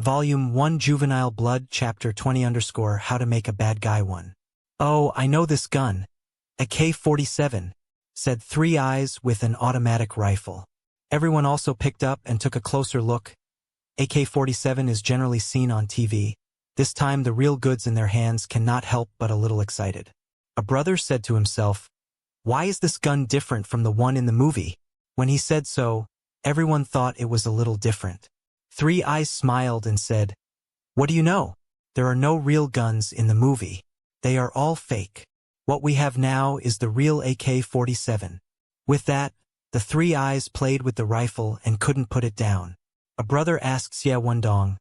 Volume 1 Juvenile Blood Chapter 20 _ How to Make a Bad Guy 1. Oh, I know this gun. A K-47, said Three Eyes with an automatic rifle. Everyone also picked up and took a closer look. AK-47 is generally seen on TV. This time the real goods in their hands cannot help but a little excited. A brother said to himself, "Why is this gun different from the one in the movie?" When he said so, everyone thought it was a little different. Three Eyes smiled and said, "What do you know? There are no real guns in the movie. They are all fake. What we have now is the real AK-47. With that, the Three Eyes played with the rifle and couldn't put it down. A brother asked Xia Wendong,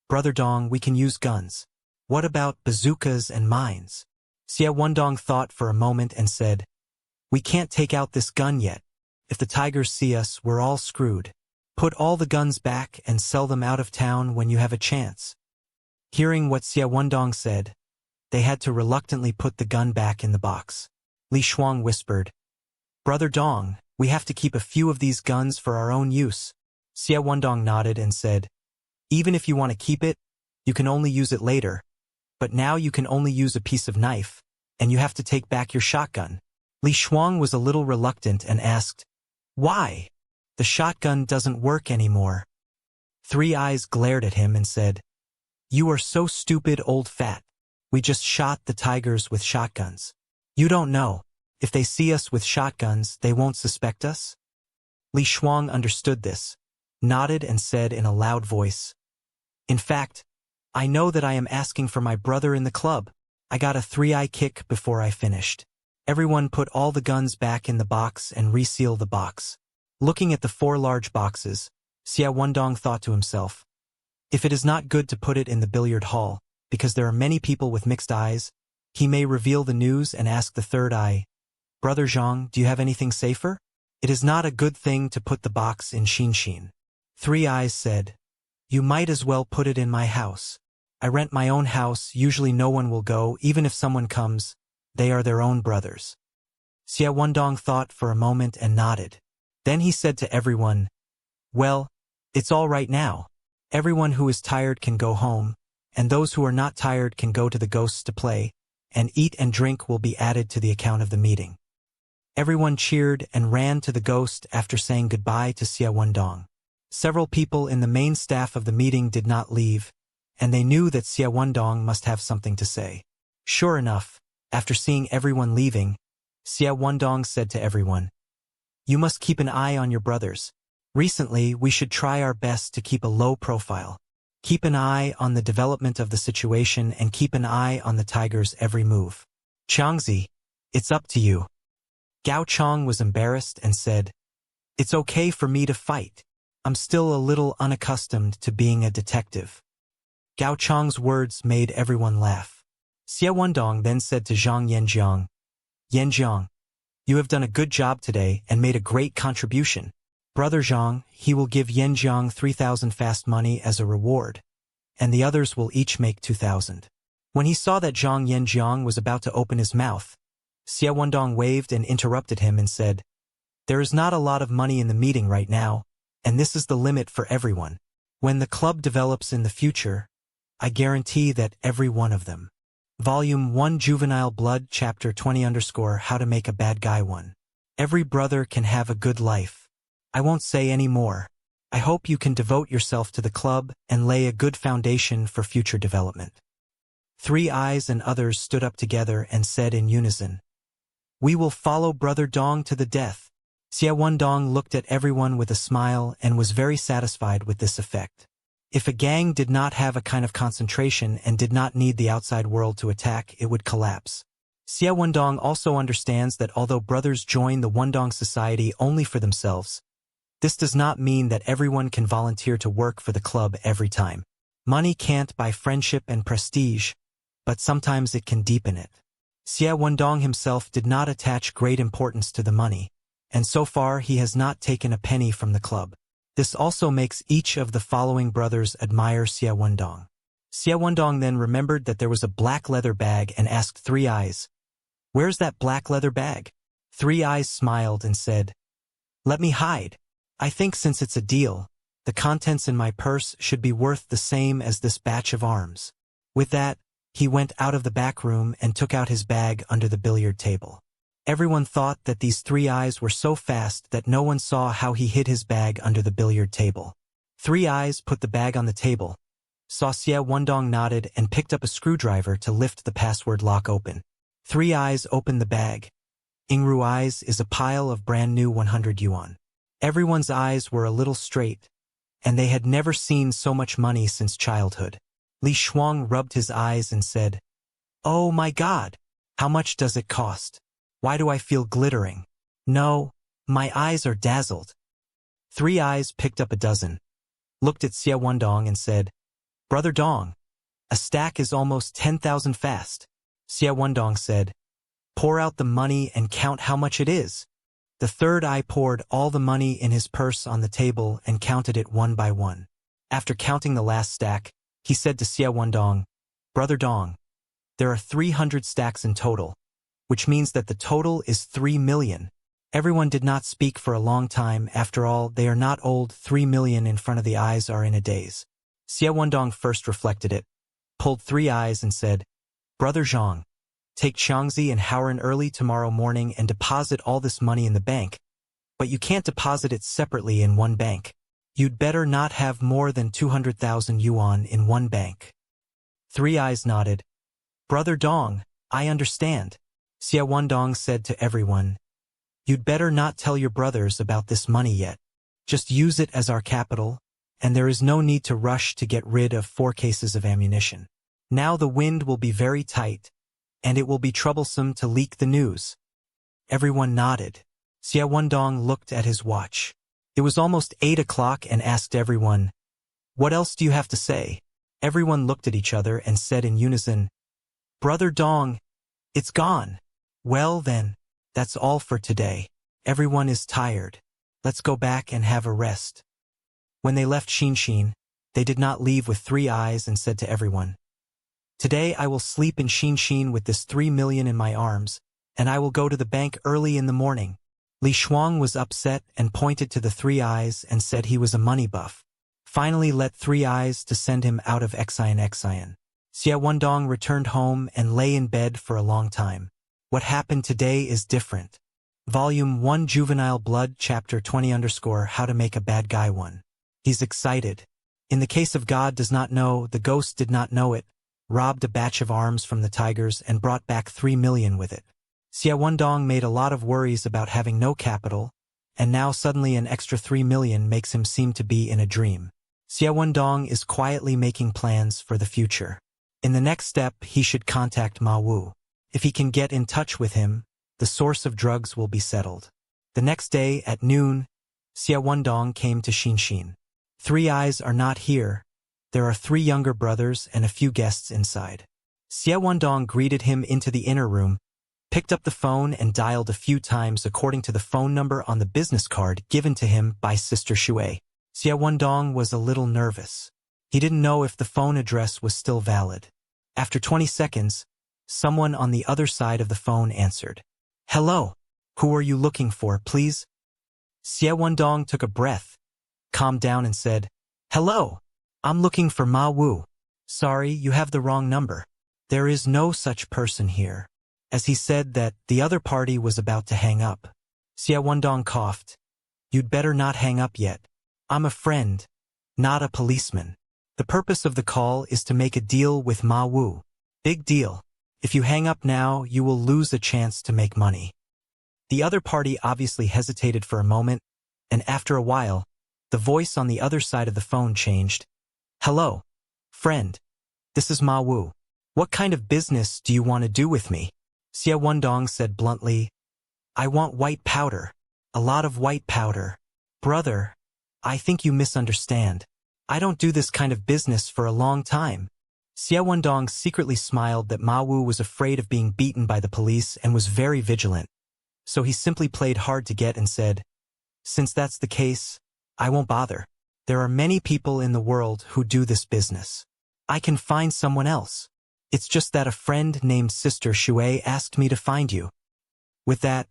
"Brother Dong, we can use guns. What about bazookas and mines?" Xia Wendong thought for a moment and said, "We can't take out this gun yet. If the tigers see us, we're all screwed. Put all the guns back and sell them out of town when you have a chance." Hearing what Xia Wendong said, they had to reluctantly put the gun back in the box. Li Shuang whispered, "Brother Dong, we have to keep a few of these guns for our own use." Xia Wendong nodded and said, "Even if you want to keep it, you can only use it later. But now you can only use a piece of knife, and you have to take back your shotgun." Li Shuang was a little reluctant and asked, "Why? The shotgun doesn't work anymore." Three Eyes glared at him and said, "You are so stupid, old fat. We just shot the tigers with shotguns. You don't know. If they see us with shotguns, they won't suspect us?" Li Shuang understood this, nodded and said in a loud voice, "In fact, I know that I am asking for my brother in the club. I got a three-eye kick before I finished." Everyone put all the guns back in the box and reseal the box. Looking at the 4 large boxes, Xia Wendong thought to himself, "If it is not good to put it in the billiard hall, because there are many people with mixed eyes, he may reveal the news and ask the third eye, 'Brother Zhang, do you have anything safer?' It is not a good thing to put the box in Xinshin." Three Eyes said, "You might as well put it in my house. I rent my own house, usually no one will go, even if someone comes, they are their own brothers." Xia Wendong thought for a moment and nodded. Then he said to everyone, "Well, it's all right now. Everyone who is tired can go home, and those who are not tired can go to the ghosts to play, and eat and drink will be added to the account of the meeting." Everyone cheered and ran to the ghost after saying goodbye to Xia Wendong. Several people in the main staff of the meeting did not leave, and they knew that Xia Wendong must have something to say. Sure enough, after seeing everyone leaving, Xia Wendong said to everyone, "You must keep an eye on your brothers. Recently, we should try our best to keep a low profile. Keep an eye on the development of the situation and keep an eye on the tigers' every move. Changzi, it's up to you." Gao Chong was embarrassed and said, "It's okay for me to fight. I'm still a little unaccustomed to being a detective." Gao Chong's words made everyone laugh. Xia Wendong then said to Zhang Yanjiang, "Yanjiang, you have done a good job today and made a great contribution. Brother Zhang, he will give Yanjiang 3,000 fast money as a reward, and the others will each make 2,000. When he saw that Zhang Yanjiang was about to open his mouth, Xia Wendong waved and interrupted him and said, "There is not a lot of money in the meeting right now, and this is the limit for everyone. When the club develops in the future, I guarantee that every one of them." Volume 1 Juvenile Blood Chapter 20 _ How to Make a Bad Guy 1. Every brother can have a good life. I won't say any more. I hope you can devote yourself to the club and lay a good foundation for future development. Three Eyes and others stood up together and said in unison, "We will follow Brother Dong to the death." Xia Wendong looked at everyone with a smile and was very satisfied with this effect. If a gang did not have a kind of concentration and did not need the outside world to attack, it would collapse. Xia Wendong also understands that although brothers join the Wendong society only for themselves, this does not mean that everyone can volunteer to work for the club every time. Money can't buy friendship and prestige, but sometimes it can deepen it. Xia Wendong himself did not attach great importance to the money, and so far he has not taken a penny from the club. This also makes each of the following brothers admire Xia Wendong. Xia Wendong then remembered that there was a black leather bag and asked Three Eyes, "Where's that black leather bag?" Three Eyes smiled and said, "Let me hide. I think since it's a deal, The contents in my purse should be worth the same as this batch of arms. With that, he went out of the back room and took out his bag under the billiard table. Everyone thought that these three eyes were so fast that no one saw how he hid his bag under the billiard table. Three eyes put the bag on the table. Saw Xie Wendong nodded and picked up a screwdriver to lift the password lock open. Three eyes opened the bag. Ingru eyes is a pile of brand new 100 yuan. Everyone's eyes were a little straight, and they had never seen so much money since childhood. Li Shuang rubbed his eyes and said, "Oh my God! How much does it cost? Why do I feel glittering? No, my eyes are dazzled." Three eyes picked up a dozen, looked at Xie Wendong and said, "Brother Dong, a stack is almost 10,000 fast." Xie Wendong said, "Pour out the money and count how much it is." The third eye poured all the money in his purse on the table and counted it one by one. After counting the last stack, he said to Xie Wendong, "Brother Dong, there are 300 stacks in total, which means that the total is 3 million. Everyone did not speak for a long time. After all, they are not old. 3 million in front of the eyes are in a daze. Xie Wendong first reflected it, pulled three eyes and said, "Brother Zhang, take Xiangzi and Howren early tomorrow morning and deposit all this money in the bank, but you can't deposit it separately in one bank. You'd better not have more than 200,000 yuan in one bank." Three eyes nodded. "Brother Dong, I understand." Xie Wendong said to everyone, "You'd better not tell your brothers about this money yet. Just use it as our capital, and there is no need to rush to get rid of 4 cases of ammunition. Now the wind will be very tight, and it will be troublesome to leak the news." Everyone nodded. Xie Wendong looked at his watch. It was almost 8 o'clock and asked everyone, "What else do you have to say?" Everyone looked at each other and said in unison, "Brother Dong, it's gone." "Well then, that's all for today. Everyone is tired. Let's go back and have a rest." When they left Xinshin, they did not leave with three eyes and said to everyone, "Today I will sleep in Xinshin with this 3 million in my arms, and I will go to the bank early in the morning." Li Shuang was upset and pointed to the three eyes and said he was a money buff. Finally let three eyes to send him out of Xian. Xie Wendong returned home and lay in bed for a long time. What happened today is different. Volume 1 Juvenile Blood Chapter 20 How to Make a Bad Guy 1. He's excited. In the case of God does not know, the ghost did not know it, robbed a batch of arms from the tigers and brought back 3 million with it. Xie Wendong made a lot of worries about having no capital, and now suddenly an extra 3 million makes him seem to be in a dream. Xie Wendong is quietly making plans for the future. In the next step, he should contact Ma Wu. If he can get in touch with him, the source of drugs will be settled. The next day, at noon, Xie Wendong came to Xinshin. Three eyes are not here. There are 3 younger brothers and a few guests inside. Xie Wendong greeted him into the inner room, picked up the phone and dialed a few times according to the phone number on the business card given to him by Sister Shui. Xie Wendong was a little nervous. He didn't know if the phone address was still valid. After 20 seconds, someone on the other side of the phone answered. "Hello, who are you looking for, please?" Xie Wendong took a breath, calmed down and said, "Hello, I'm looking for Ma Wu. Sorry, you have the wrong number. There is no such person here." As he said that, the other party was about to hang up. Xie Wendong coughed. "You'd better not hang up yet. I'm a friend, not a policeman. The purpose of the call is to make a deal with Ma Wu. Big deal. If you hang up now, you will lose a chance to make money." The other party obviously hesitated for a moment, and after a while, the voice on the other side of the phone changed. "Hello, friend. This is Ma Wu. What kind of business do you want to do with me?" Xie Wendong said bluntly, "I want white powder. A lot of white powder." "Brother, I think you misunderstand. I don't do this kind of business for a long time." Xie Wendong secretly smiled that Ma Wu was afraid of being beaten by the police and was very vigilant. So he simply played hard to get and said, "Since that's the case, I won't bother. There are many people in the world who do this business. I can find someone else. It's just that a friend named Sister Shui asked me to find you." With that,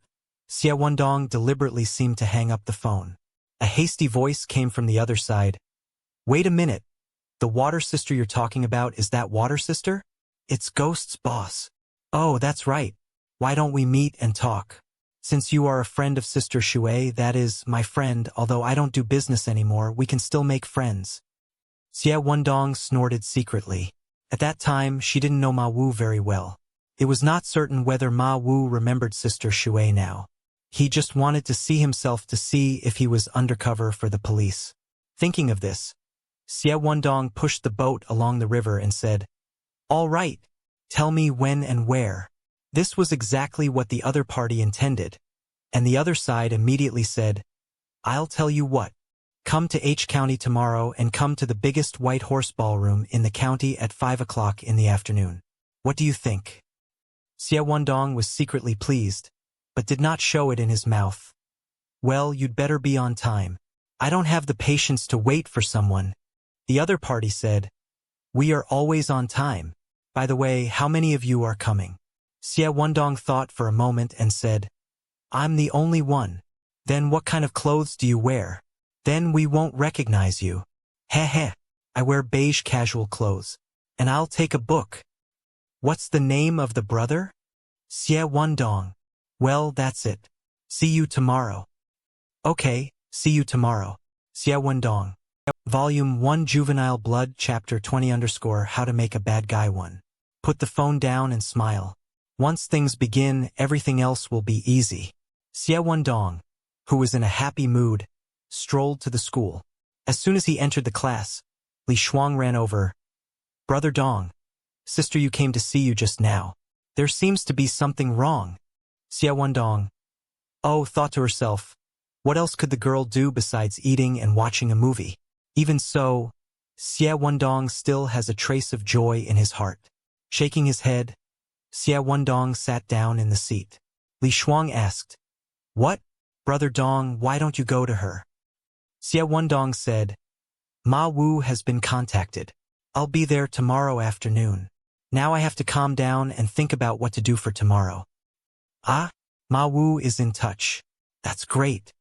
Xie Wendong deliberately seemed to hang up the phone. A hasty voice came from the other side. Wait a minute. The water sister you're talking about, is that water sister? It's Ghost's boss. Oh, that's right. Why don't we meet and talk? Since you are a friend of Sister Shui, that is, my friend, although I don't do business anymore, we can still make friends. Xie Wendong snorted secretly. At that time, she didn't know Ma Wu very well. It was not certain whether Ma Wu remembered Sister Shui now. He just wanted to see himself to see if he was undercover for the police. Thinking of this, Xie Wendong pushed the boat along the river and said, "All right, tell me when and where." This was exactly what the other party intended, and the other side immediately said, "I'll tell you what. Come to H County tomorrow and come to the biggest white horse ballroom in the county at 5 o'clock in the afternoon. What do you think?" Xie Wendong was secretly pleased, but did not show it in his mouth. "Well, you'd better be on time. I don't have the patience to wait for someone." The other party said, "We are always on time. By the way, how many of you are coming?" Xie Wendong thought for a moment and said, "I'm the only one." "Then what kind of clothes do you wear?" "Then we won't recognize you." "Heh heh, I wear beige casual clothes. And I'll take a book." "What's the name of the brother?" "Xie Wendong." "Well, that's it. See you tomorrow." "Okay, see you tomorrow." Xie Wendong. Volume 1 Juvenile Blood Chapter 20 How to Make a Bad Guy 1. Put the phone down and smile. Once things begin, everything else will be easy. Xie Wendong, who was in a happy mood, strolled to the school. As soon as he entered the class, Li Shuang ran over. "Brother Dong, sister you came to see you just now. There seems to be something wrong." Xie Wendong, oh, thought to herself, what else could the girl do besides eating and watching a movie? Even so, Xie Wendong still has a trace of joy in his heart. Shaking his head, Xie Wendong sat down in the seat. Li Shuang asked, "What? Brother Dong, why don't you go to her?" Xie Wendong said, "Ma Wu has been contacted. I'll be there tomorrow afternoon. Now I have to calm down and think about what to do for tomorrow." "Ah, Ma Wu is in touch. That's great."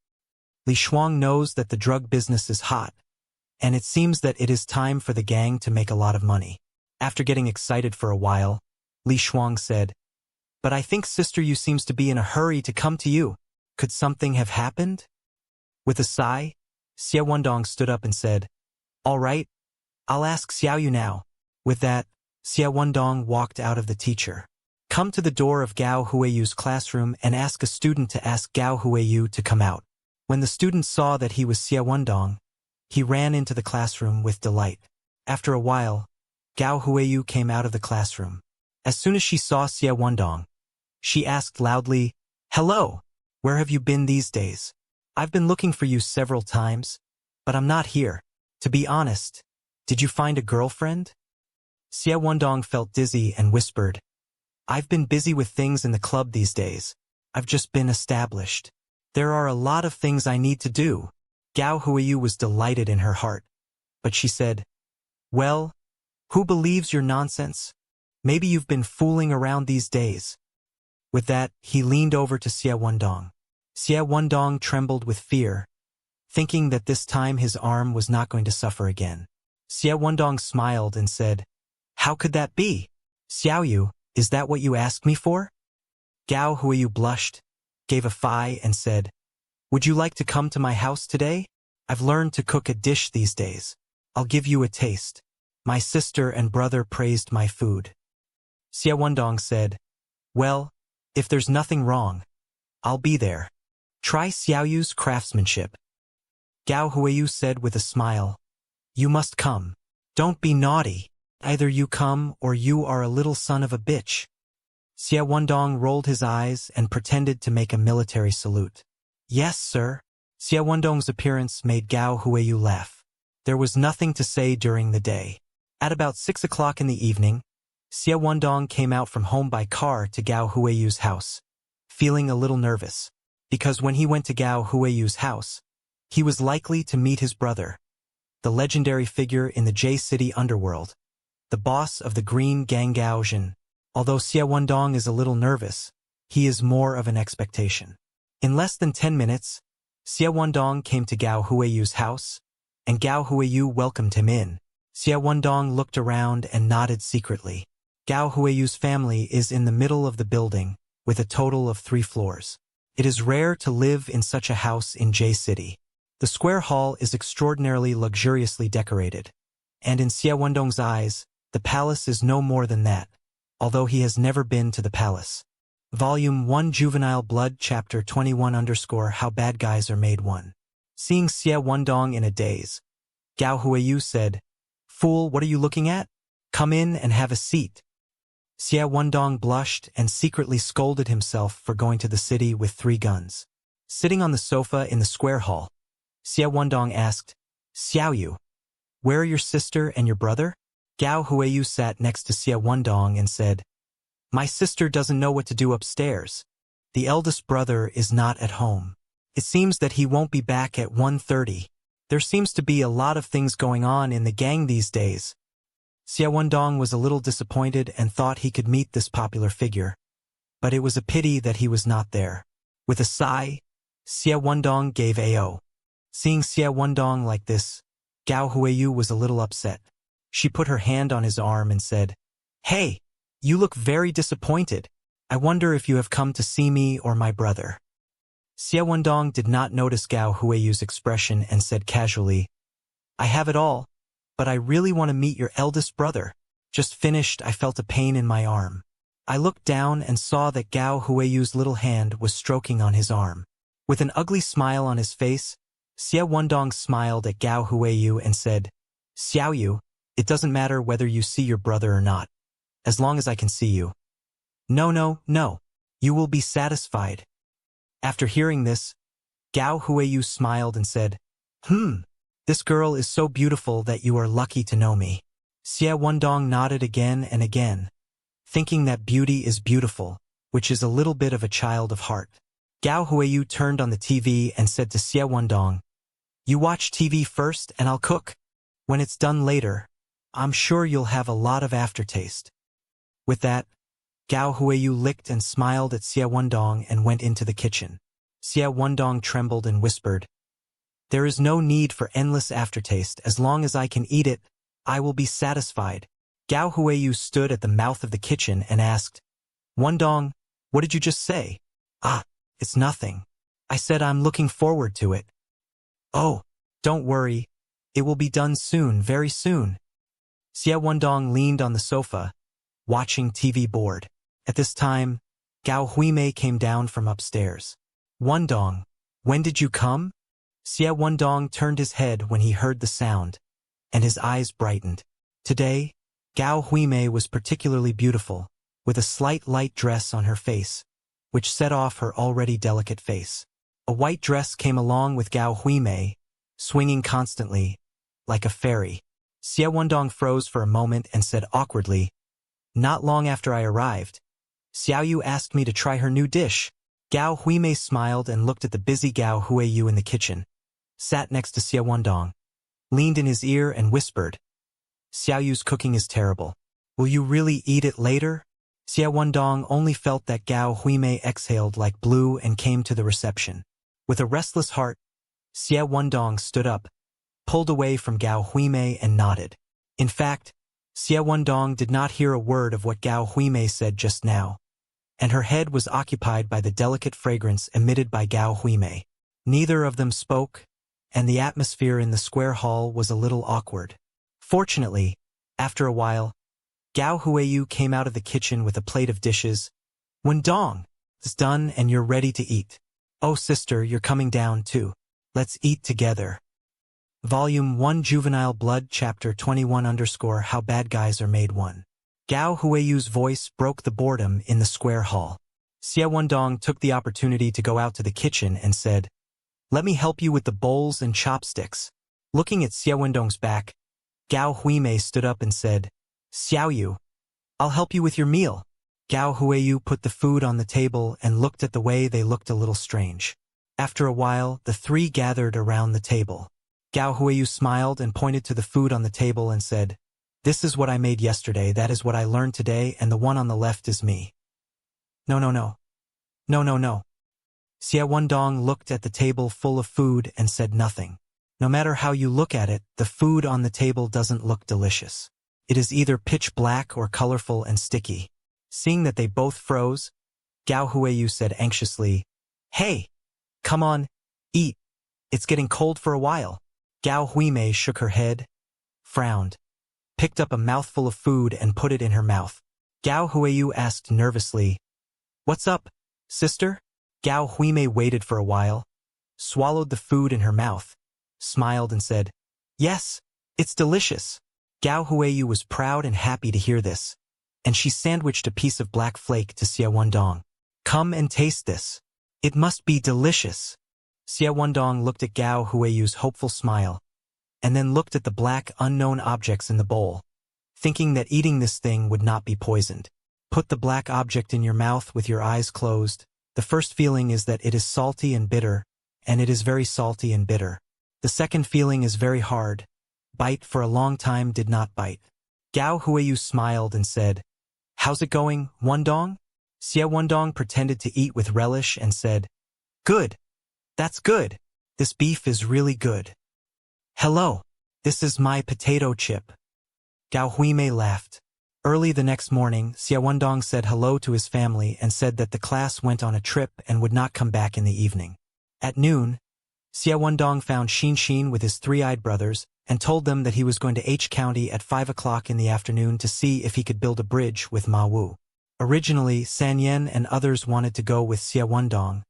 Li Shuang knows that the drug business is hot, and it seems that it is time for the gang to make a lot of money. After getting excited for a while, Li Shuang said, "But I think sister you seems to be in a hurry to come to you. Could something have happened?" With a sigh, Xie Wendong stood up and said, "All right, I'll ask Xiao Yu now." With that, Xie Wendong walked out of the teacher. Come to the door of Gao Huiyu's classroom and ask a student to ask Gao Huiyu to come out. When the student saw that he was Xie Wendong, he ran into the classroom with delight. After a while, Gao Huiyu came out of the classroom. As soon as she saw Xie Wendong, she asked loudly, "Hello, where have you been these days? I've been looking for you several times, but I'm not here. To be honest, did you find a girlfriend?" Xie Wendong felt dizzy and whispered, "I've been busy with things in the club these days. I've just been established. There are a lot of things I need to do." Gao Huiyu was delighted in her heart, but she said, "Well, who believes your nonsense? Maybe you've been fooling around these days." With that, he leaned over to Xie Wendong. Xie Wendong trembled with fear, thinking that this time his arm was not going to suffer again. Xie Wendong smiled and said, "How could that be? Xiao Yu, is that what you asked me for?" Gao Huiyu blushed, gave a sigh and said, "Would you like to come to my house today? I've learned to cook a dish these days. I'll give you a taste. My sister and brother praised my food." Xie Wendong said, "Well, if there's nothing wrong, I'll be there. Try Xiao Yu's craftsmanship." Gao Huiyu said with a smile, "You must come. Don't be naughty. Either you come or you are a little son of a bitch." Xie Wendong rolled his eyes and pretended to make a military salute. "Yes, sir." Xie Wendong's appearance made Gao Huiyu laugh. There was nothing to say during the day. At about 6 o'clock in the evening, Xie Wendong came out from home by car to Gao Huiyu's house, feeling a little nervous, because when he went to Gao Huiyu's house, he was likely to meet his brother, the legendary figure in the J-City underworld, the boss of the Green Gang Gao Jin. Although Xie Wendong is a little nervous, he is more of an expectation. In less than 10 minutes, Xie Wendong came to Gao Huayu's house, and Gao Huayu welcomed him in. Xie Wendong looked around and nodded secretly. Gao Huayu's family is in the middle of the building, with a total of 3 floors. It is rare to live in such a house in J City. The square hall is extraordinarily luxuriously decorated, and in Xie Wendong's eyes, the palace is no more than that, although he has never been to the palace. Volume 1 Juvenile Blood Chapter 21 _ How Bad Guys Are Made 1. Seeing Xie Wendong in a daze, Gao Huayu said, "Fool, what are you looking at? Come in and have a seat." Xie Wendong blushed and secretly scolded himself for going to the city with 3 guns. Sitting on the sofa in the square hall, Xie Wendong asked, "Xiaoyu, where are your sister and your brother?" Gao Huayu sat next to Xie Wendong and said, "My sister doesn't know what to do upstairs. The eldest brother is not at home. It seems that he won't be back at 1:30. There seems to be a lot of things going on in the gang these days." Xie Wendong was a little disappointed and thought he could meet this popular figure, but it was a pity that he was not there. With a sigh, Xie Wendong gave AO. Seeing Xie Wendong like this, Gao Huayu was a little upset. She put her hand on his arm and said, "Hey, you look very disappointed. I wonder if you have come to see me or my brother." Xie Wendong did not notice Gao Huayu's expression and said casually, "I have it all, but I really want to meet your eldest brother. Just finished, I felt a pain in my arm." I looked down and saw that Gao Huayu's little hand was stroking on his arm. With an ugly smile on his face, Xie Wendong smiled at Gao Huayu and said, "Xiaoyu, it doesn't matter whether you see your brother or not, as long as I can see you." No. You will be satisfied." After hearing this, Gao Huayu smiled and said, This girl is so beautiful that you are lucky to know me." Xie Wendong nodded again and again, thinking that beauty is beautiful, which is a little bit of a child of heart. Gao Huayu turned on the TV and said to Xie Wendong, "You watch TV first and I'll cook. When it's done later, I'm sure you'll have a lot of aftertaste." With that, Gao Huayu licked and smiled at Xie Wendong and went into the kitchen. Xie Wendong trembled and whispered, "There is no need for endless aftertaste. As long as I can eat it, I will be satisfied." Gao Huayu stood at the mouth of the kitchen and asked, "Wendong, what did you just say?" "Ah, it's nothing. I said I'm looking forward to it." "Oh, don't worry. It will be done soon, very soon." Xie Wendong leaned on the sofa, watching TV bored. At this time, Gao Huimei came down from upstairs. "Wendong, when did you come?" Xie Wendong turned his head when he heard the sound, and his eyes brightened. Today, Gao Huimei was particularly beautiful, with a slight light dress on her face, which set off her already delicate face. A white dress came along with Gao Huimei, swinging constantly, like a fairy. Xie Wendong froze for a moment and said awkwardly, "Not long after I arrived, Xiaoyu asked me to try her new dish." Gao Huimei smiled and looked at the busy Gao Huayu in the kitchen, sat next to Xie Wendong, leaned in his ear and whispered, "Xiaoyu's cooking is terrible. Will you really eat it later?" Xie Wendong only felt that Gao Huimei exhaled like blue and came to the reception. With a restless heart, Xie Wendong stood up, pulled away from Gao Huimei and nodded. In fact, Xie Wendong did not hear a word of what Gao Huimei said just now, and her head was occupied by the delicate fragrance emitted by Gao Huimei. Neither of them spoke, and the atmosphere in the square hall was a little awkward. Fortunately, after a while, Gao Huayu came out of the kitchen with a plate of dishes. "Wendong, it's done and you're ready to eat. Oh sister, you're coming down too. Let's eat together." Volume 1 Juvenile Blood Chapter 21 _ How Bad Guys Are Made 1. Gao Huayu's voice broke the boredom in the square hall. Xie Wendong took the opportunity to go out to the kitchen and said, "Let me help you with the bowls and chopsticks." Looking at Xie Wendong's back, Gao Huimei stood up and said, "Xiaoyu, I'll help you with your meal." Gao Huayu put the food on the table and looked at the way they looked a little strange. After a while, the 3 gathered around the table. Gao Huayu smiled and pointed to the food on the table and said, "This is what I made yesterday, that is what I learned today, and the one on the left is me." No. Xie Wendong looked at the table full of food and said nothing. No matter how you look at it, the food on the table doesn't look delicious. It is either pitch black or colorful and sticky. Seeing that they both froze, Gao Huiyu said anxiously, "Hey, come on, eat. It's getting cold for a while." Gao Huimei shook her head, frowned, picked up a mouthful of food and put it in her mouth. Gao Huiyu asked nervously, "What's up, sister?" Gao Huimei waited for a while, swallowed the food in her mouth, smiled and said, "Yes, it's delicious." Gao Huiyu was proud and happy to hear this, and she sandwiched a piece of black flake to Xie Wendong. "Come and taste this. It must be delicious." Xie Wendong looked at Gao Huiyu's hopeful smile, and then looked at the black unknown objects in the bowl, thinking that eating this thing would not be poisoned. Put the black object in your mouth with your eyes closed. The first feeling is that it is salty and bitter, and it is very salty and bitter. The second feeling is very hard. Bite for a long time did not bite. Gao Huiyu smiled and said, "How's it going, Wendong?" Xie Wendong pretended to eat with relish and said, "Good. That's good. This beef is really good. Hello. This is my potato chip." Gao Huimei laughed. Early the next morning, Xie Wendong said hello to his family and said that the class went on a trip and would not come back in the evening. At noon, Xie Wendong found Xin with his three-eyed brothers and told them that he was going to H County at 5 o'clock in the afternoon to see if he could build a bridge with Ma Wu. Originally, San Yen and others wanted to go with Xie Wendong,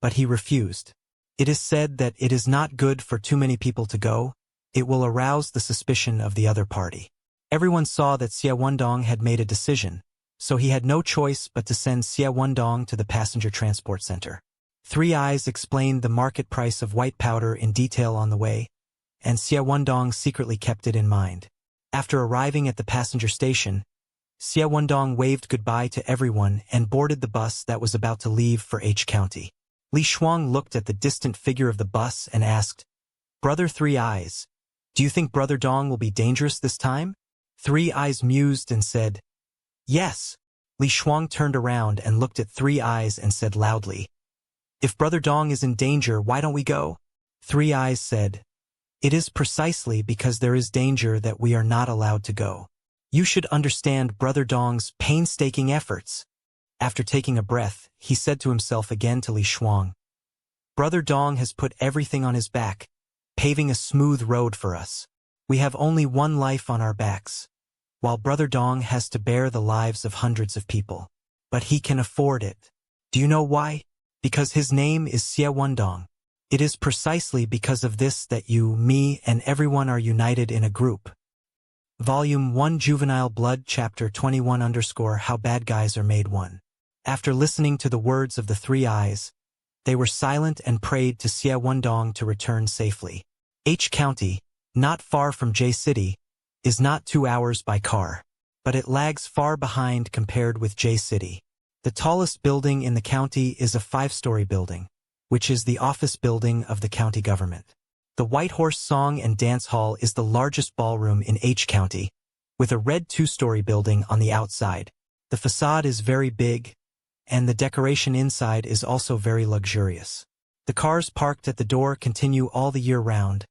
but he refused. It is said that it is not good for too many people to go. It will arouse the suspicion of the other party. Everyone saw that Xie Wendong had made a decision, so he had no choice but to send Xie Wendong to the passenger transport center. Three Eyes explained the market price of white powder in detail on the way, and Xie Wendong secretly kept it in mind. After arriving at the passenger station, Xie Wendong waved goodbye to everyone and boarded the bus that was about to leave for H County. Li Shuang looked at the distant figure of the bus and asked, "Brother Three Eyes, do you think Brother Dong will be dangerous this time?" Three Eyes mused and said, "Yes." Li Shuang turned around and looked at Three Eyes and said loudly, "If Brother Dong is in danger, why don't we go?" Three Eyes said, "It is precisely because there is danger that we are not allowed to go. You should understand Brother Dong's painstaking efforts." After taking a breath, he said to himself again to Li Shuang, "Brother Dong has put everything on his back, paving a smooth road for us. We have only one life on our backs, while Brother Dong has to bear the lives of hundreds of people. But he can afford it. Do you know why? Because his name is Xie Wendong. It is precisely because of this that you, me, and everyone are united in a group." Volume 1 Juvenile Blood Chapter 21 How Bad Guys Are Made 1. After listening to the words of the Three Eyes, they were silent and prayed to Xie Wendong to return safely. H County, not far from J City, is not 2 hours by car, but it lags far behind compared with J City. The tallest building in the county is a 5-story building, which is the office building of the county government. The White Horse Song and Dance Hall is the largest ballroom in H County, with a red 2-story building on the outside. The facade is very big, and the decoration inside is also very luxurious. The cars parked at the door continue all the year round,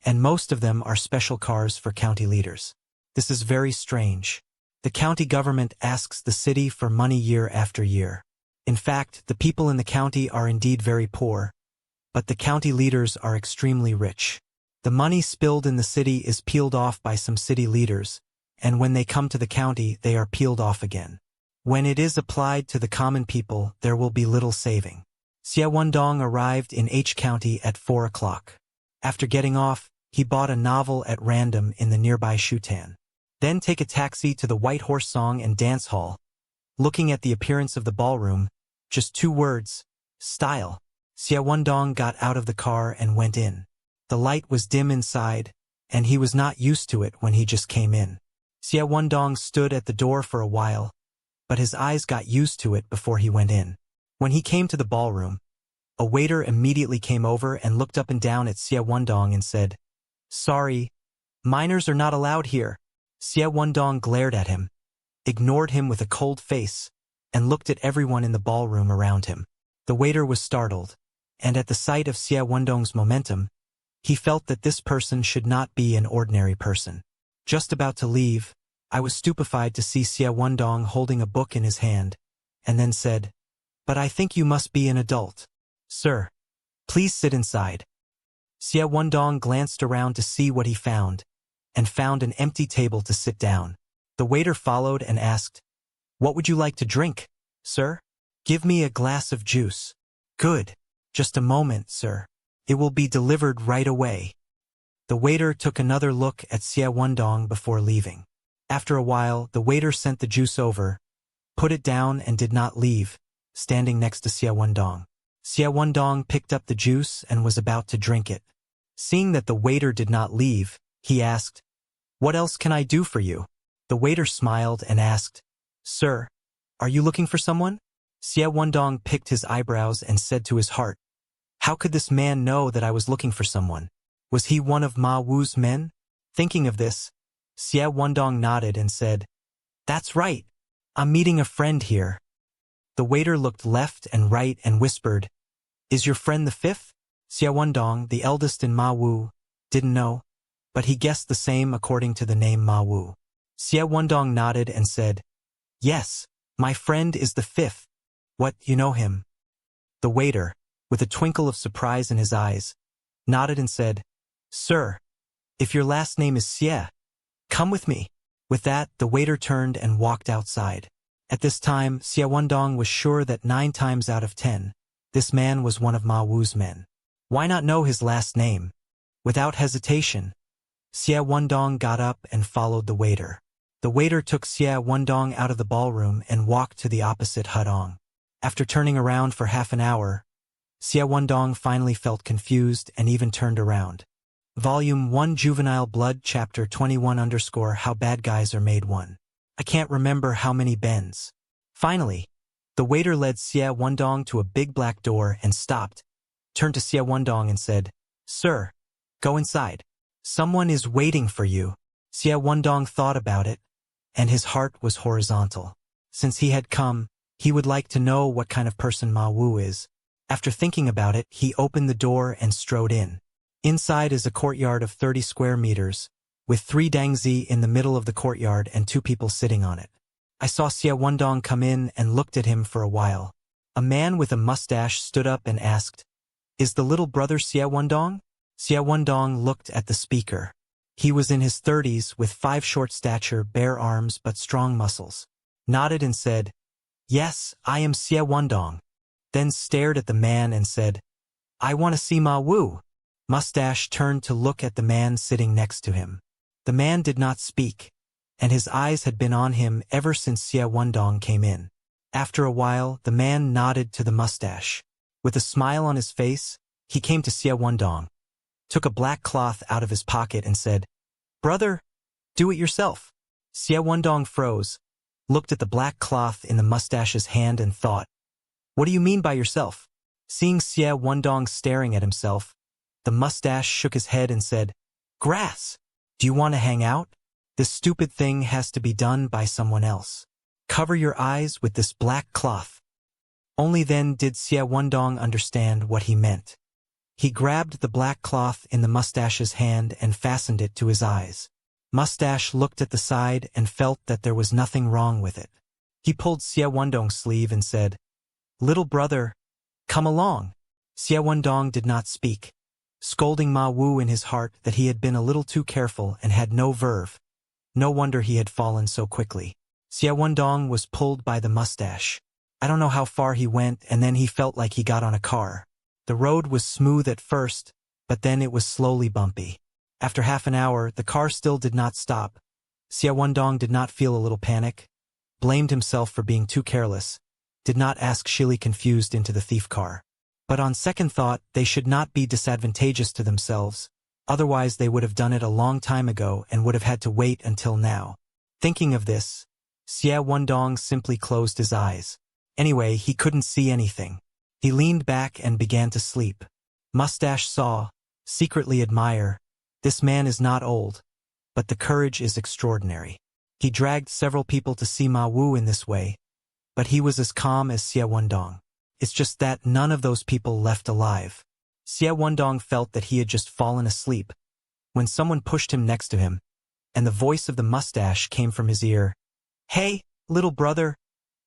and most of them are special cars for county leaders. This is very strange. The county government asks the city for money year after year. In fact, the people in the county are indeed very poor, but the county leaders are extremely rich. The money spilled in the city is peeled off by some city leaders, and when they come to the county, they are peeled off again. When it is applied to the common people, there will be little saving. Xie Wendong arrived in H County at 4 o'clock. After getting off, he bought a novel at random in the nearby Shutan. Then take a taxi to the White Horse Song and Dance Hall. Looking at the appearance of the ballroom, just 2 words, style. Xie Wendong got out of the car and went in. The light was dim inside, and he was not used to it when he just came in. Xie Wendong stood at the door for a while, but his eyes got used to it before he went in. When he came to the ballroom, a waiter immediately came over and looked up and down at Xie Wendong and said, "Sorry, minors are not allowed here." Xie Wendong glared at him, ignored him with a cold face, and looked at everyone in the ballroom around him. The waiter was startled, and at the sight of Xie Wendong's momentum, he felt that this person should not be an ordinary person. Just about to leave, I was stupefied to see Xie Wendong holding a book in his hand, and then said, "But I think you must be an adult. Sir, please sit inside." Xie Wendong glanced around to see what he found, and found an empty table to sit down. The waiter followed and asked, "What would you like to drink, sir?" "Give me a glass of juice." "Good. Just a moment, sir. It will be delivered right away." The waiter took another look at Xie Wendong before leaving. After a while, the waiter sent the juice over, put it down and did not leave, standing next to Xie Wendong. Xie Wendong picked up the juice and was about to drink it. Seeing that the waiter did not leave, he asked, "What else can I do for you?" The waiter smiled and asked, "Sir, are you looking for someone?" Xie Wendong picked his eyebrows and said to his heart, "How could this man know that I was looking for someone? Was he one of Ma Wu's men?" Thinking of this, Xie Wendong nodded and said, "That's right. I'm meeting a friend here." The waiter looked left and right and whispered, "Is your friend the fifth?" Xie Wendong, the eldest in Ma Wu, didn't know, but he guessed the same according to the name Ma Wu. Xie Wendong nodded and said, "Yes, my friend is the fifth. What, you know him?" The waiter, with a twinkle of surprise in his eyes, nodded and said, "Sir, if your last name is Xie, come with me." With that, the waiter turned and walked outside. At this time, Xie Wendong was sure that 9 times out of 10, this man was one of Ma Wu's men. Why not know his last name? Without hesitation, Xie Wendong got up and followed the waiter. The waiter took Xie Wendong out of the ballroom and walked to the opposite hutong. After turning around for half an hour, Xie Wendong finally felt confused and even turned around. Volume 1 Juvenile Blood Chapter 21 _ How Bad Guys Are Made 1. I can't remember how many bends. Finally, the waiter led Xie Wendong to a big black door and stopped, turned to Xie Wendong and said, "Sir, go inside. Someone is waiting for you." Xie Wendong thought about it, and his heart was horizontal. Since he had come, he would like to know what kind of person Ma Wu is. After thinking about it, he opened the door and strode in. Inside is a courtyard of 30 square meters, with 3 dangzi in the middle of the courtyard and 2 people sitting on it. I saw Xie Wendong come in and looked at him for a while. A man with a mustache stood up and asked, "Is the little brother Xie Wendong?" Xie Wendong looked at the speaker. He was in his 30s with 5 short stature, bare arms but strong muscles. Nodded and said, "Yes, I am Xie Wendong." Then stared at the man and said, "I want to see Ma Wu." Mustache turned to look at the man sitting next to him. The man did not speak, and his eyes had been on him ever since Xie Wendong came in. After a while, the man nodded to the mustache. With a smile on his face, he came to Xie Wendong, took a black cloth out of his pocket and said, "Brother, do it yourself." Xie Wendong froze, looked at the black cloth in the mustache's hand and thought, "What do you mean by yourself?" Seeing Xie Wendong staring at himself, the mustache shook his head and said, "Grass. Do you want to hang out? This stupid thing has to be done by someone else. Cover your eyes with this black cloth." Only then did Xie Wendong understand what he meant. He grabbed the black cloth in the mustache's hand and fastened it to his eyes. Mustache looked at the side and felt that there was nothing wrong with it. He pulled Xie Wendong's sleeve and said, "Little brother, come along." Xie Wendong did not speak, scolding Ma Wu in his heart that he had been a little too careful and had no verve. No wonder he had fallen so quickly. Xie Wendong was pulled by the mustache. I don't know how far he went, and then he felt like he got on a car. The road was smooth at first, but then it was slowly bumpy. After half an hour, the car still did not stop. Xie Wendong did not feel a little panic, blamed himself for being too careless, did not ask Shili confused into the thief car. But on second thought, they should not be disadvantageous to themselves, otherwise they would have done it a long time ago and would have had to wait until now. Thinking of this, Xie Wendong simply closed his eyes. Anyway, he couldn't see anything. He leaned back and began to sleep. Mustache saw, secretly admire, this man is not old, but the courage is extraordinary. He dragged several people to see Ma Wu in this way, but he was as calm as Xie Wendong. It's just that none of those people left alive. Xie Wendong felt that he had just fallen asleep when someone pushed him next to him, and the voice of the mustache came from his ear. "Hey, little brother,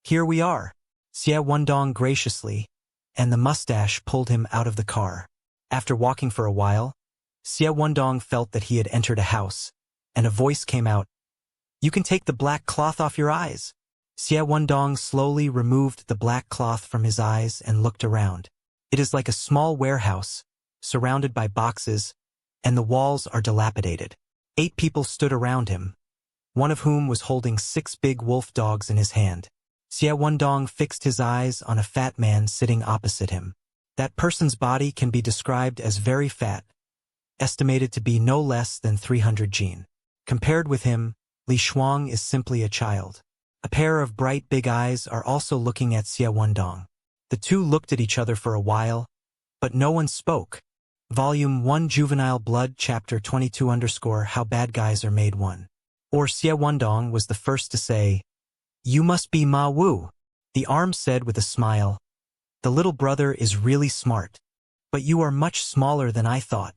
here we are." Xie Wendong graciously, and the mustache pulled him out of the car. After walking for a while, Xie Wendong felt that he had entered a house, and a voice came out. "You can take the black cloth off your eyes." Xie Wendong slowly removed the black cloth from his eyes and looked around. It is like a small warehouse, surrounded by boxes, and the walls are dilapidated. 8 people stood around him, one of whom was holding 6 big wolf dogs in his hand. Xie Wendong fixed his eyes on a fat man sitting opposite him. That person's body can be described as very fat, estimated to be no less than 300 jin. Compared with him, Li Shuang is simply a child. A pair of bright big eyes are also looking at Xie Wendong. The two looked at each other for a while, but no one spoke. Volume 1 Juvenile Blood Chapter 22 How Bad Guys Are Made 1. Or Xie Wendong was the first to say, "You must be Ma Wu." The arm said with a smile, "The little brother is really smart, but you are much smaller than I thought."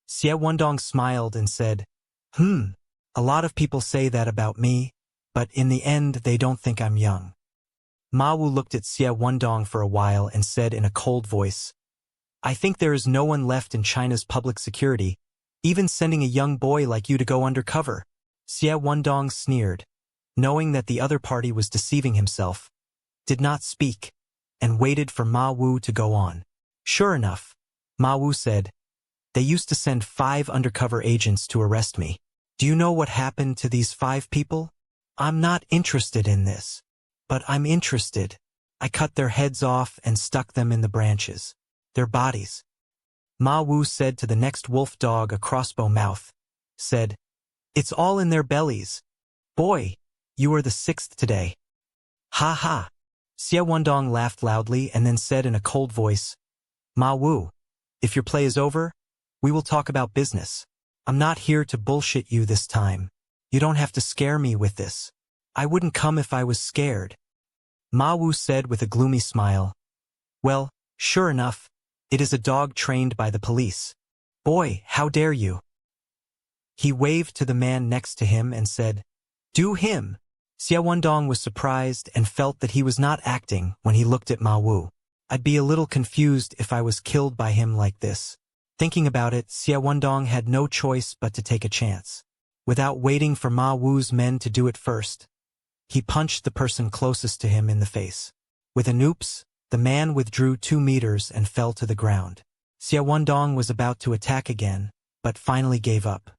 Xie Wendong smiled and said, A lot of people say that about me, but in the end they don't think I'm young." Ma Wu looked at Xie Wendong for a while and said in a cold voice, "I think there is no one left in China's public security, even sending a young boy like you to go undercover." Xie Wendong sneered, knowing that the other party was deceiving himself, did not speak, and waited for Ma Wu to go on. Sure enough, Ma Wu said, "They used to send 5 undercover agents to arrest me. Do you know what happened to these 5 people? I'm not interested in this. But I'm interested. I cut their heads off and stuck them in the branches. Their bodies." Ma Wu said to the next wolf dog, a crossbow mouth, said, "It's all in their bellies. Boy, you are the 6th today." "Ha ha." Xie Wendong laughed loudly and then said in a cold voice, "Ma Wu, if your play is over, we will talk about business. I'm not here to bullshit you this time. You don't have to scare me with this. I wouldn't come if I was scared." Ma Wu said with a gloomy smile, "Well, sure enough, it is a dog trained by the police. Boy, how dare you?" He waved to the man next to him and said, "Do him." Xie Wendong was surprised and felt that he was not acting when he looked at Ma Wu. "I'd be a little confused if I was killed by him like this." Thinking about it, Xie Wendong had no choice but to take a chance. Without waiting for Ma Wu's men to do it first, he punched the person closest to him in the face. With an oops, the man withdrew 2 meters and fell to the ground. Xie Wendong was about to attack again, but finally gave up.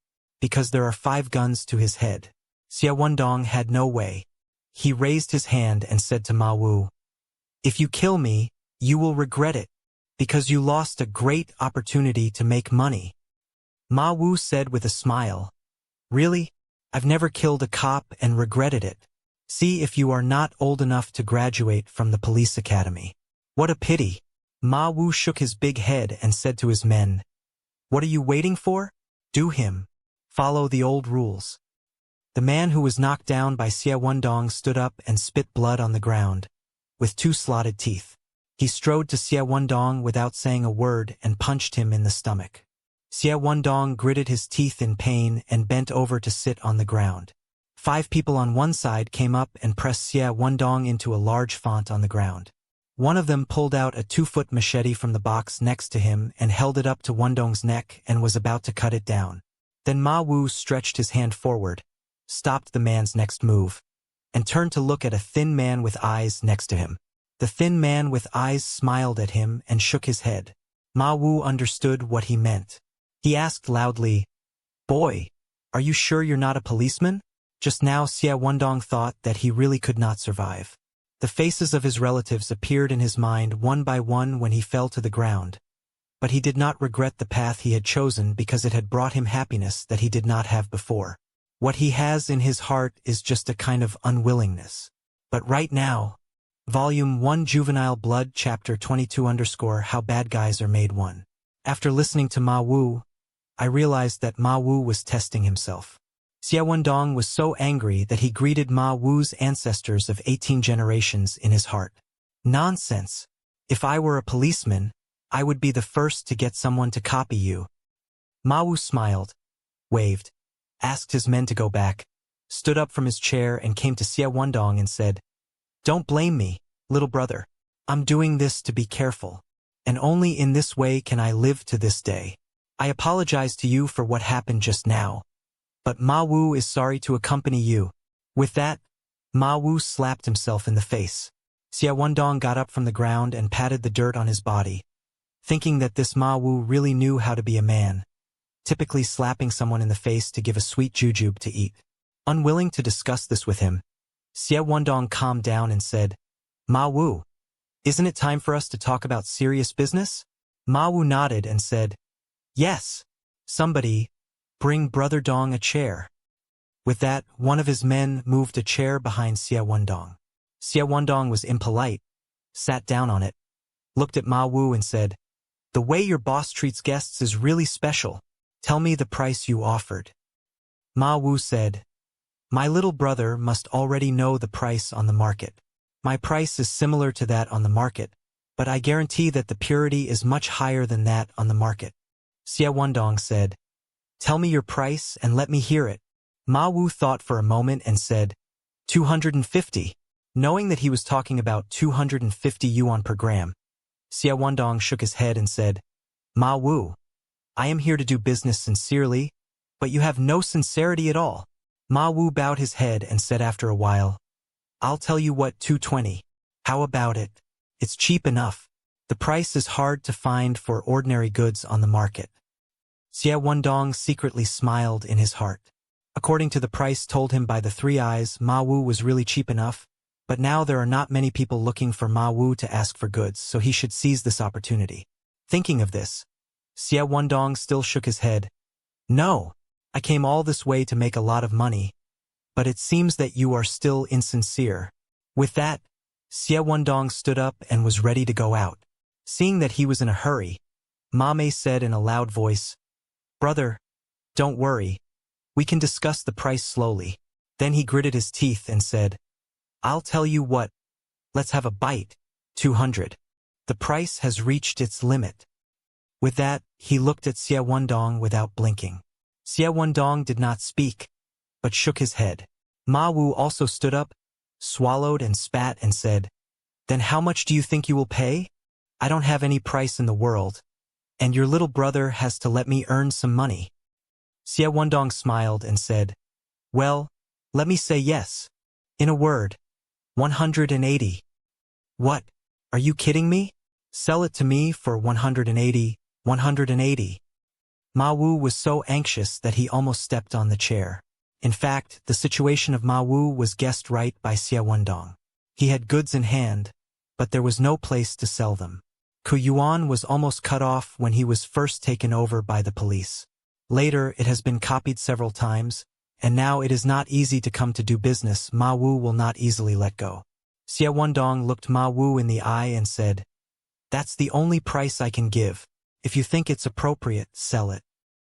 Because there are 5 guns to his head, Xie Wendong had no way. He raised his hand and said to Ma Wu, "If you kill me, you will regret it, because you lost a great opportunity to make money." Ma Wu said with a smile, "Really? I've never killed a cop and regretted it. See if you are not old enough to graduate from the police academy." "What a pity." Ma Wu shook his big head and said to his men, "What are you waiting for? Do him. Follow the old rules." The man who was knocked down by Xie Wendong stood up and spit blood on the ground, with 2 slotted teeth. He strode to Xie Wendong without saying a word and punched him in the stomach. Xie Wendong gritted his teeth in pain and bent over to sit on the ground. 5 people on one side came up and pressed Xie Wendong into a large font on the ground. One of them pulled out a 2-foot machete from the box next to him and held it up to Wendong's neck and was about to cut it down. Then Ma Wu stretched his hand forward, stopped the man's next move, and turned to look at a thin man with eyes next to him. The thin man with eyes smiled at him and shook his head. Ma Wu understood what he meant. He asked loudly, "Boy, are you sure you're not a policeman?" Just now Xie Wendong thought that he really could not survive. The faces of his relatives appeared in his mind one by one when he fell to the ground. But he did not regret the path he had chosen because it had brought him happiness that he did not have before. What he has in his heart is just a kind of unwillingness. But right now, Volume 1 Juvenile Blood Chapter 22 How Bad Guys Are Made 1. After listening to Ma Wu, I realized that Ma Wu was testing himself. Xie Wendong was so angry that he greeted Ma Wu's ancestors of 18 generations in his heart. Nonsense. If I were a policeman, I would be the first to get someone to copy you. Ma Wu smiled, waved, asked his men to go back, stood up from his chair and came to Xie Wendong and said, "Don't blame me, little brother. I'm doing this to be careful, and only in this way can I live to this day. I apologize to you for what happened just now, but Ma Wu is sorry to accompany you." With that, Ma Wu slapped himself in the face. Xie Wendong got up from the ground and patted the dirt on his body, thinking that this Ma Wu really knew how to be a man, typically slapping someone in the face to give a sweet jujube to eat. Unwilling to discuss this with him, Xie Wendong calmed down and said, "Ma Wu, isn't it time for us to talk about serious business?" Ma Wu nodded and said, "Yes. Somebody, bring Brother Dong a chair." With that, one of his men moved a chair behind Xie Wendong. Xie Wendong was impolite, sat down on it, looked at Ma Wu and said, "The way your boss treats guests is really special. Tell me the price you offered." Ma Wu said, "My little brother must already know the price on the market. My price is similar to that on the market, but I guarantee that the purity is much higher than that on the market." Xie Wendong said, "Tell me your price and let me hear it." Ma Wu thought for a moment and said, 250. Knowing that he was talking about 250 yuan per gram, Xie Wendong shook his head and said, "Ma Wu, I am here to do business sincerely, but you have no sincerity at all." Ma Wu bowed his head and said after a while, "I'll tell you what, 220. How about it? It's cheap enough. The price is hard to find for ordinary goods on the market." Xie Wendong secretly smiled in his heart. According to the price told him by the three eyes, Ma Wu was really cheap enough, but now there are not many people looking for Ma Wu to ask for goods, so he should seize this opportunity. Thinking of this, Xie Wendong still shook his head. "No, I came all this way to make a lot of money, but it seems that you are still insincere." With that, Xie Wendong stood up and was ready to go out. Seeing that he was in a hurry, Ma Mei said in a loud voice, "Brother, don't worry. We can discuss the price slowly." Then he gritted his teeth and said, "I'll tell you what, let's have a bite, 200. The price has reached its limit." With that, he looked at Xie Wendong without blinking. Xie Wendong did not speak, but shook his head. Ma Wu also stood up, swallowed and spat and said, "Then how much do you think you will pay? I don't have any price in the world, and your little brother has to let me earn some money." Xie Wendong smiled and said, "Well, let me say yes. In a word, 180. "What? Are you kidding me? Sell it to me for 180, 180. Ma Wu was so anxious that he almost stepped on the chair. In fact, the situation of Ma Wu was guessed right by Xie Wendong. He had goods in hand, but there was no place to sell them. Ku Yuan was almost cut off when he was first taken over by the police. Later, it has been copied several times, and now it is not easy to come to do business. Ma Wu will not easily let go. Xie Wendong looked Ma Wu in the eye and said, "That's the only price I can give. If you think it's appropriate, sell it."